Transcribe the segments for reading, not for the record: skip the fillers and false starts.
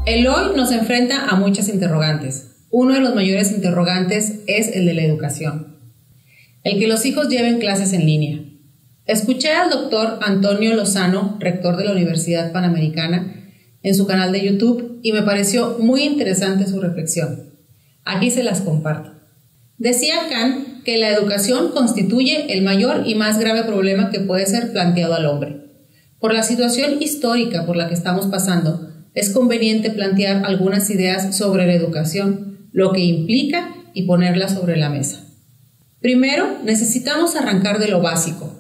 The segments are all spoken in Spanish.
El hoy nos enfrenta a muchas interrogantes. Uno de los mayores interrogantes es el de la educación. El que los hijos lleven clases en línea. Escuché al doctor Antonio Lozano, rector de la Universidad Panamericana, en su canal de YouTube y me pareció muy interesante su reflexión. Aquí se las comparto. Decía Kant que la educación constituye el mayor y más grave problema que puede ser planteado al hombre. Por la situación histórica por la que estamos pasando, es conveniente plantear algunas ideas sobre la educación, lo que implica y ponerlas sobre la mesa. Primero, necesitamos arrancar de lo básico.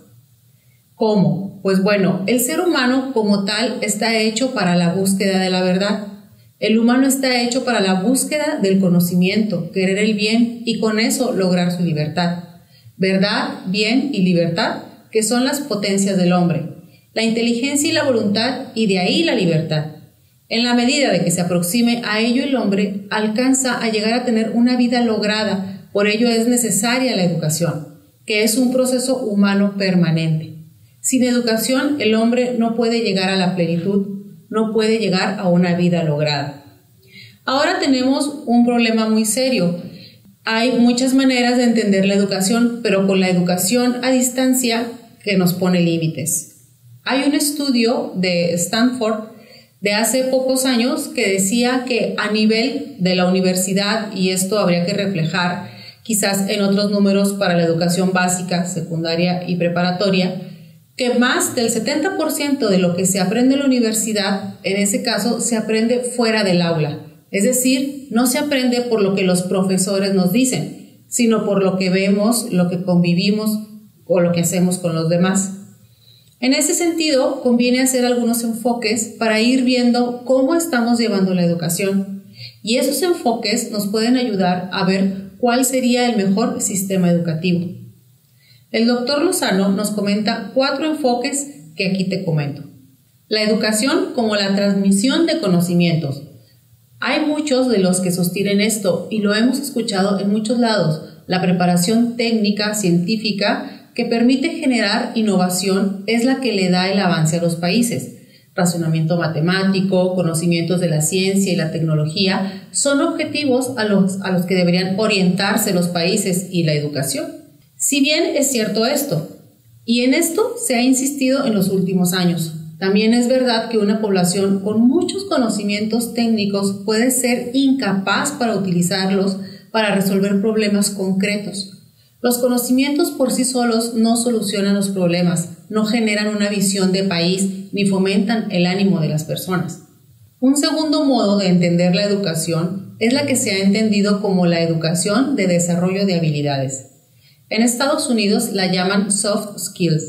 ¿Cómo? Pues bueno, el ser humano como tal está hecho para la búsqueda de la verdad. El humano está hecho para la búsqueda del conocimiento, querer el bien y con eso lograr su libertad. Verdad, bien y libertad, que son las potencias del hombre. La inteligencia y la voluntad y de ahí la libertad. En la medida de que se aproxime a ello el hombre, alcanza a llegar a tener una vida lograda, por ello es necesaria la educación, que es un proceso humano permanente. Sin educación, el hombre no puede llegar a la plenitud, no puede llegar a una vida lograda. Ahora tenemos un problema muy serio. Hay muchas maneras de entender la educación, pero con la educación a distancia que nos pone límites. Hay un estudio de Stanford de hace pocos años que decía que a nivel de la universidad, y esto habría que reflejar quizás en otros números para la educación básica, secundaria y preparatoria, que más del 70% de lo que se aprende en la universidad, en ese caso, se aprende fuera del aula. Es decir, no se aprende por lo que los profesores nos dicen, sino por lo que vemos, lo que convivimos o lo que hacemos con los demás. En ese sentido, conviene hacer algunos enfoques para ir viendo cómo estamos llevando la educación. Y esos enfoques nos pueden ayudar a ver cuál sería el mejor sistema educativo. El doctor Lozano nos comenta 4 enfoques que aquí te comento. La educación como la transmisión de conocimientos. Hay muchos de los que sostienen esto y lo hemos escuchado en muchos lados. La preparación técnica, científica, que permite generar innovación es la que le da el avance a los países. Razonamiento matemático, conocimientos de la ciencia y la tecnología son objetivos a los que deberían orientarse los países y la educación. Si bien es cierto esto, y en esto se ha insistido en los últimos años, también es verdad que una población con muchos conocimientos técnicos puede ser incapaz para utilizarlos para resolver problemas concretos. Los conocimientos por sí solos no solucionan los problemas, no generan una visión de país ni fomentan el ánimo de las personas. Un segundo modo de entender la educación es la que se ha entendido como la educación de desarrollo de habilidades. En Estados Unidos la llaman soft skills.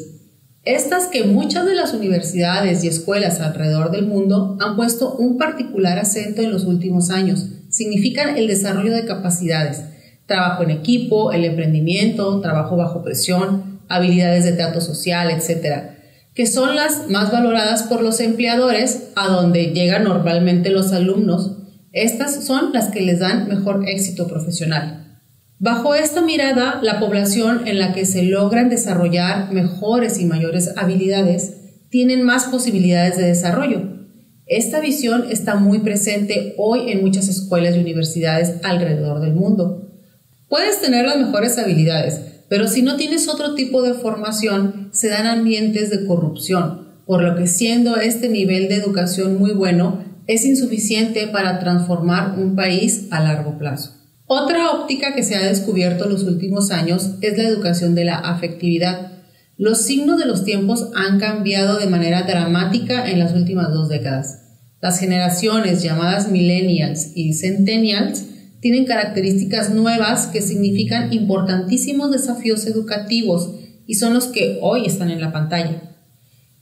Estas que muchas de las universidades y escuelas alrededor del mundo han puesto un particular acento en los últimos años, significan el desarrollo de capacidades, trabajo en equipo, el emprendimiento, trabajo bajo presión, habilidades de trato social, etc., que son las más valoradas por los empleadores, a donde llegan normalmente los alumnos. Estas son las que les dan mejor éxito profesional. Bajo esta mirada, la población en la que se logran desarrollar mejores y mayores habilidades tienen más posibilidades de desarrollo. Esta visión está muy presente hoy en muchas escuelas y universidades alrededor del mundo. Puedes tener las mejores habilidades, pero si no tienes otro tipo de formación, se dan ambientes de corrupción, por lo que siendo este nivel de educación muy bueno, es insuficiente para transformar un país a largo plazo. Otra óptica que se ha descubierto en los últimos años es la educación de la afectividad. Los signos de los tiempos han cambiado de manera dramática en las últimas 2 décadas. Las generaciones llamadas millennials y centennials tienen características nuevas que significan importantísimos desafíos educativos y son los que hoy están en la pantalla.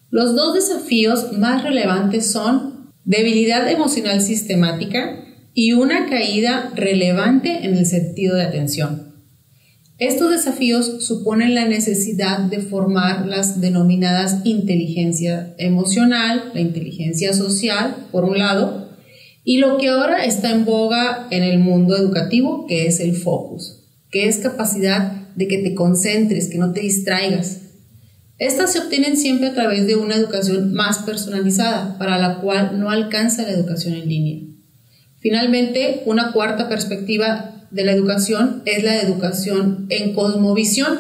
Los 2 desafíos más relevantes son debilidad emocional sistemática y una caída relevante en el sentido de atención. Estos desafíos suponen la necesidad de formar las denominadas inteligencia emocional, la inteligencia social, por un lado, y lo que ahora está en boga en el mundo educativo, que es el focus, que es capacidad de que te concentres, que no te distraigas. Estas se obtienen siempre a través de una educación más personalizada, para la cual no alcanza la educación en línea. Finalmente, una cuarta perspectiva de la educación es la educación en cosmovisión.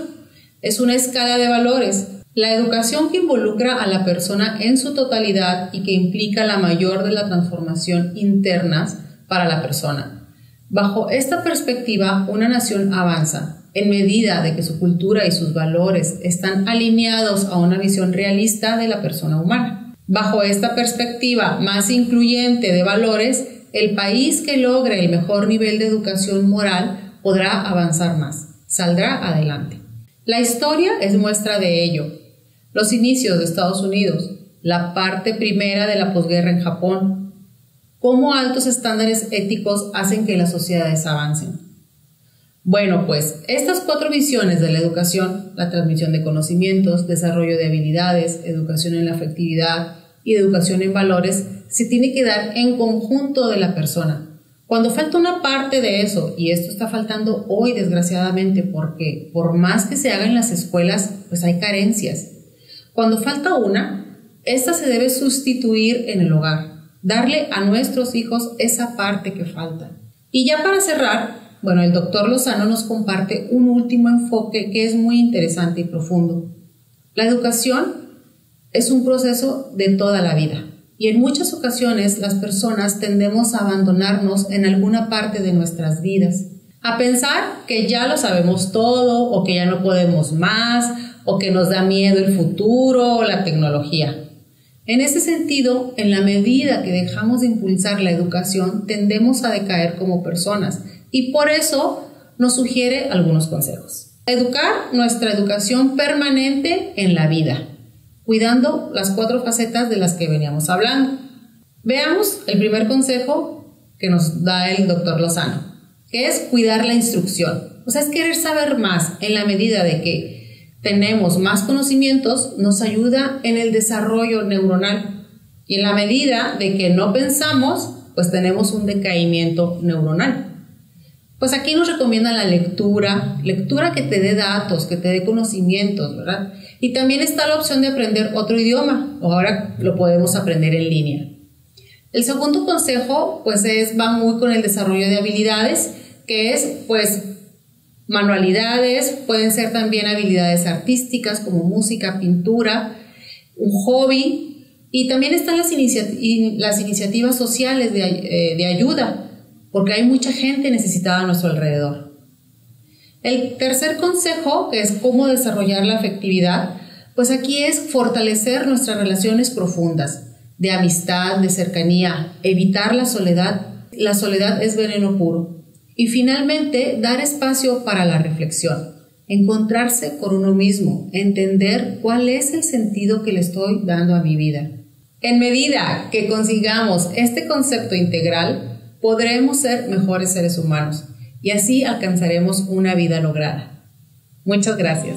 Es una escala de valores. La educación que involucra a la persona en su totalidad y que implica la mayor de las transformaciones internas para la persona. Bajo esta perspectiva, una nación avanza en medida de que su cultura y sus valores están alineados a una visión realista de la persona humana. Bajo esta perspectiva más incluyente de valores, el país que logre el mejor nivel de educación moral podrá avanzar más, saldrá adelante. La historia es muestra de ello. Los inicios de Estados Unidos, la parte primera de la posguerra en Japón, cómo altos estándares éticos hacen que las sociedades avancen. Bueno, pues estas 4 visiones de la educación, la transmisión de conocimientos, desarrollo de habilidades, educación en la afectividad y educación en valores, se tiene que dar en conjunto de la persona. Cuando falta una parte de eso, y esto está faltando hoy desgraciadamente porque por más que se haga en las escuelas, pues hay carencias. Cuando falta una, esta se debe sustituir en el hogar, darle a nuestros hijos esa parte que falta. Y ya para cerrar, bueno, el doctor Lozano nos comparte un último enfoque que es muy interesante y profundo. La educación es un proceso de toda la vida y en muchas ocasiones las personas tendemos a abandonarnos en alguna parte de nuestras vidas, a pensar que ya lo sabemos todo o que ya no podemos más o que nos da miedo el futuro o la tecnología. En ese sentido, en la medida que dejamos de impulsar la educación, tendemos a decaer como personas. Y por eso nos sugiere algunos consejos. Educar nuestra educación permanente en la vida, cuidando las 4 facetas de las que veníamos hablando. Veamos el primer consejo que nos da el doctor Lozano, que es cuidar la instrucción. O sea, es querer saber más. En la medida de que tenemos más conocimientos, nos ayuda en el desarrollo neuronal. Y en la medida de que no pensamos, pues tenemos un decaimiento neuronal. Pues aquí nos recomiendan la lectura que te dé datos, que te dé conocimientos, ¿verdad? Y también está la opción de aprender otro idioma, o ahora lo podemos aprender en línea. El segundo consejo, pues va muy con el desarrollo de habilidades, que es, pues, manualidades, pueden ser también habilidades artísticas como música, pintura, un hobby, y también están las iniciativas sociales de ayuda, porque hay mucha gente necesitada a nuestro alrededor. El tercer consejo, que es cómo desarrollar la afectividad, pues aquí es fortalecer nuestras relaciones profundas, de amistad, de cercanía, evitar la soledad. La soledad es veneno puro. Y finalmente, dar espacio para la reflexión, encontrarse con uno mismo, entender cuál es el sentido que le estoy dando a mi vida. En medida que consigamos este concepto integral, podremos ser mejores seres humanos y así alcanzaremos una vida lograda. Muchas gracias.